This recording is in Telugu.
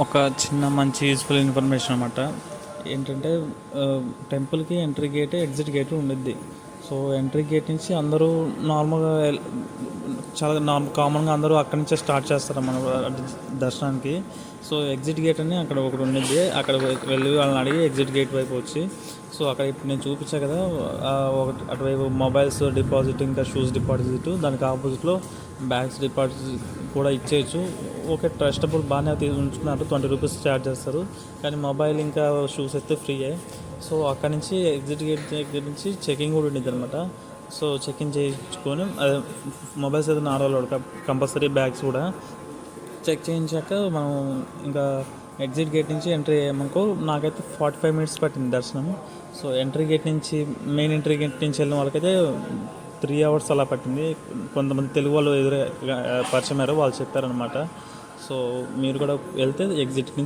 ఒక చిన్న మంచి యూస్ఫుల్ ఇన్ఫర్మేషన్ అనమాట. ఏంటంటే టెంపుల్కి ఎంట్రీ గేట్ ఎగ్జిట్ గేట్ ఉండిద్ది. సో ఎంట్రీ గేట్ నుంచి అందరూ నార్మల్గా చాలా కామన్గా అందరూ అక్కడి నుంచే స్టార్ట్ చేస్తారు మన దర్శనానికి. సో ఎగ్జిట్ గేట్ అని అక్కడ ఒకటి ఉండిద్ది. అక్కడ వెళ్ళి వాళ్ళని అడిగి ఎగ్జిట్ గేట్ వైపు వచ్చి, సో అక్కడ ఇప్పుడు నేను చూపించా కదా, ఒకటి అటువైపు మొబైల్స్ డిపాజిట్, ఇంకా షూస్ డిపాజిట్, దానికి ఆపోజిట్లో బ్యాగ్స్ డిపాజిట్ కూడా ఇచ్చేయచ్చు. ఓకే, ట్రస్టబుల్ బాగానే ఉంచుకున్నారు. 20 రూపీస్ ఛార్జ్ చేస్తారు, కానీ మొబైల్ ఇంకా షూస్ అయితే ఫ్రీయే. సో అక్కడి నుంచి ఎగ్జిట్ గేట్ దగ్గర నుంచి చెకింగ్ కూడా ఉండేది అనమాట. సో చెకింగ్ చేయించుకొని మొబైల్స్ అయితే ఆడవాళ్ళు కంపల్సరీ, బ్యాగ్స్ కూడా చెక్ చేయించాక మనం ఇంకా ఎగ్జిట్ గేట్ నుంచి ఎంట్రీ అయ్యామనుకో. నాకైతే 45 మినిట్స్ పట్టింది దర్శనం. సో ఎంట్రీ గేట్ నుంచి, మెయిన్ ఎంట్రీ గేట్ నుంచి వెళ్ళిన వాళ్ళకైతే 3 అవర్స్ అలా పట్టింది. కొంతమంది తెలుగు వాళ్ళు పరిచయమారు, వాళ్ళు చెప్పారనమాట. సో మీరు కూడా వెళ్తే ఎగ్జిట్ నుంచి